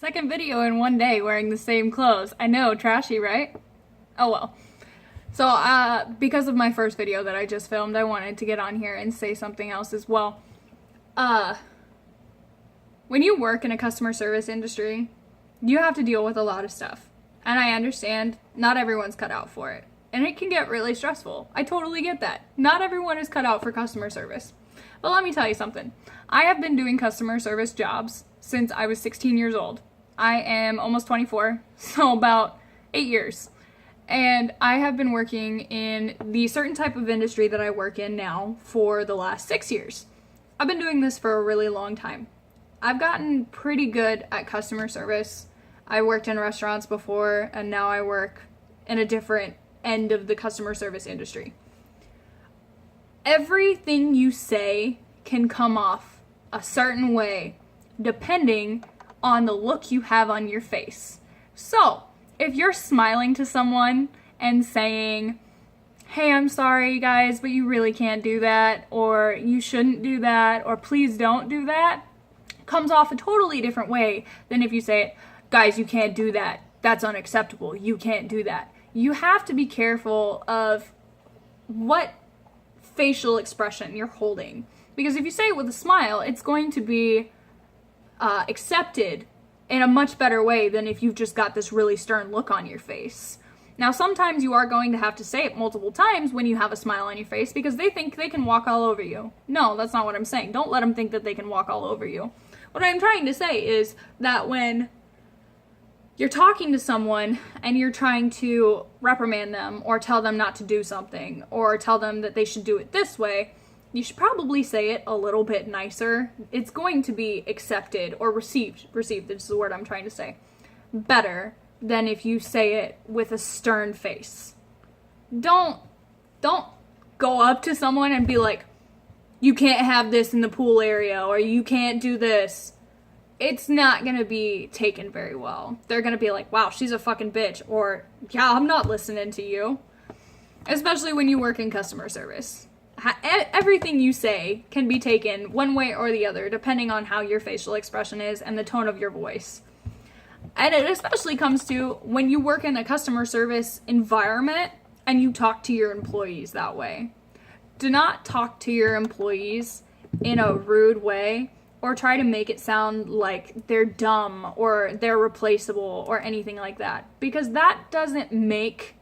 Second video in one day wearing the same clothes. I know, trashy, right? Oh well. So, because of my first video that I just filmed, I wanted to get on here and say something else as well. When you work in a customer service industry, you have to deal with a lot of stuff. And I understand not everyone's cut out for it. And it can get really stressful. I totally get that. Not everyone is cut out for customer service. But let me tell you something. I have been doing customer service jobs since I was 16 years old. I am almost 24, so about 8 years. And I have been working in the certain type of industry that I work in now for the last 6 years. I've been doing this for a really long time. I've gotten pretty good at customer service. I worked in restaurants before, and now I work in a different end of the customer service industry. Everything you say can come off a certain way depending on the look you have on your face. So, if you're smiling to someone and saying, "Hey, I'm sorry guys, but you really can't do that," or "You shouldn't do that," or "Please don't do that," comes off a totally different way than if you say, "Guys, you can't do that. That's unacceptable. You can't do that." You have to be careful of what facial expression you're holding. Because if you say it with a smile, it's going to be accepted in a much better way than if you've just got this really stern look on your face. Now, sometimes you are going to have to say it multiple times when you have a smile on your face because they think they can walk all over you. No, that's not what I'm saying. Don't let them think that they can walk all over you. What I'm trying to say is that when you're talking to someone and you're trying to reprimand them or tell them not to do something or tell them that they should do it this way, you should probably say it a little bit nicer. It's going to be accepted or received is the word I'm trying to say, better than if you say it with a stern face. Don't go up to someone and be like, "You can't have this in the pool area," or "You can't do this." It's not gonna be taken very well. They're gonna be like, "Wow, she's a fucking bitch," or "Yeah, I'm not listening to you." Especially when you work in customer service. Everything you say can be taken one way or the other, depending on how your facial expression is and the tone of your voice. And it especially comes to when you work in a customer service environment and you talk to your employees that way. Do not talk to your employees in a rude way or try to make it sound like they're dumb or they're replaceable or anything like that, because that doesn't make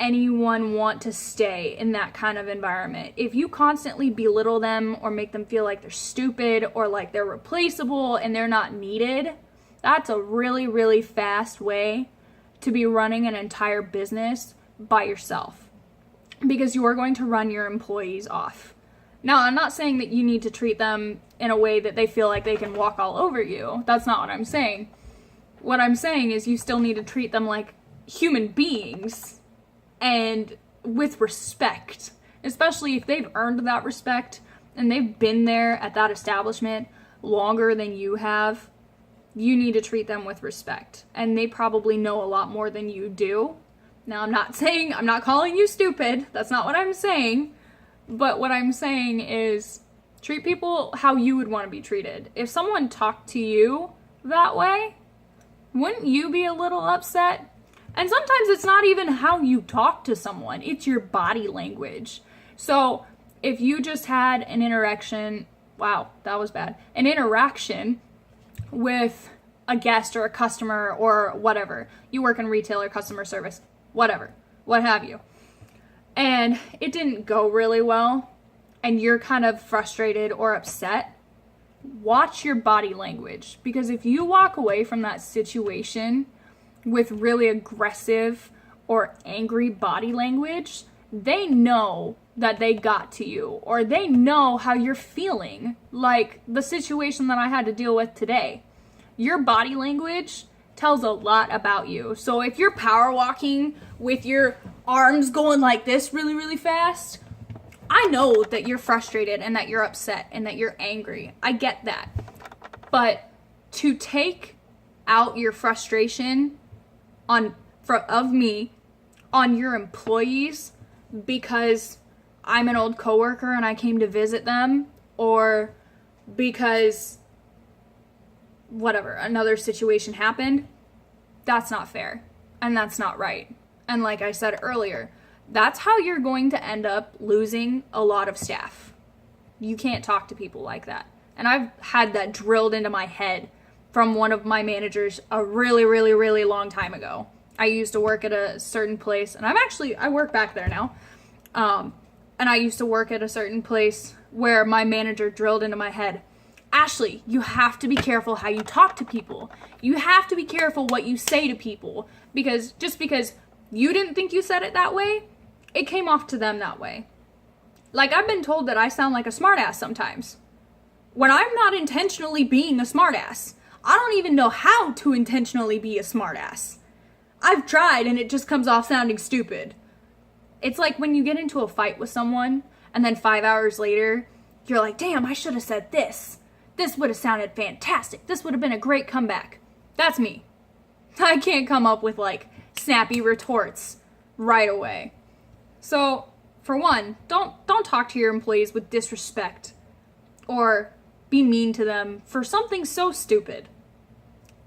anyone want to stay in that kind of environment. If you constantly belittle them or make them feel like they're stupid or like they're replaceable and they're not needed, that's a really, really fast way to be running an entire business by yourself, because you are going to run your employees off. Now, I'm not saying that you need to treat them in a way that they feel like they can walk all over you. That's not what I'm saying. What I'm saying is you still need to treat them like human beings and with respect, especially if they've earned that respect and they've been there at that establishment longer than you have. You need to treat them with respect, and they probably know a lot more than you do. Now, I'm not calling you stupid. That's not what I'm saying. But what I'm saying is treat people how you would want to be treated. If someone talked to you that way, wouldn't you be a little upset? And sometimes it's not even how you talk to someone, it's your body language. So if you just had an interaction, wow, that was bad, an interaction with a guest or a customer or whatever, you work in retail or customer service, whatever, what have you, and it didn't go really well, and you're kind of frustrated or upset, watch your body language. Because if you walk away from that situation with really aggressive or angry body language, they know that they got to you, or they know how you're feeling, like the situation that I had to deal with today. Your body language tells a lot about you. So if you're power walking with your arms going like this really, really fast, I know that you're frustrated and that you're upset and that you're angry. I get that. But to take out your frustration of me on your employees because I'm an old coworker and I came to visit them, or because whatever, another situation happened, that's not fair. And that's not right. And like I said earlier, that's how you're going to end up losing a lot of staff. You can't talk to people like that. And I've had that drilled into my head from one of my managers a really, really, really long time ago. I used to work at a certain place, and I work back there now. And I used to work at a certain place where my manager drilled into my head, Ashley, you have to be careful how you talk to people. You have to be careful what you say to people, because just because you didn't think you said it that way, it came off to them that way. Like, I've been told that I sound like a smartass sometimes, when I'm not intentionally being a smartass. I don't even know how to intentionally be a smartass. I've tried and it just comes off sounding stupid. It's like when you get into a fight with someone and then 5 hours later, you're like, damn, I should have said this. This would have sounded fantastic. This would have been a great comeback. That's me. I can't come up with like snappy retorts right away. So, for one, don't talk to your employees with disrespect or be mean to them for something so stupid.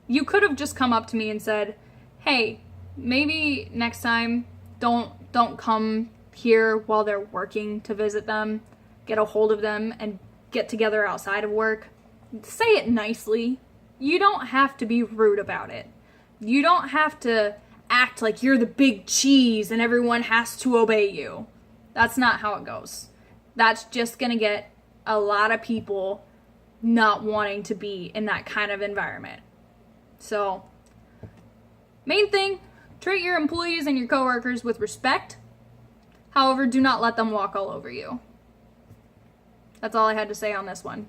You could have just come up to me and said, hey, maybe next time don't come here while they're working to visit them. Get a hold of them and get together outside of work. Say it nicely. You don't have to be rude about it. You don't have to act like you're the big cheese and everyone has to obey you. That's not how it goes. That's just gonna get a lot of people not wanting to be in that kind of environment. So, main thing, treat your employees and your coworkers with respect. However, do not let them walk all over you. That's all I had to say on this one.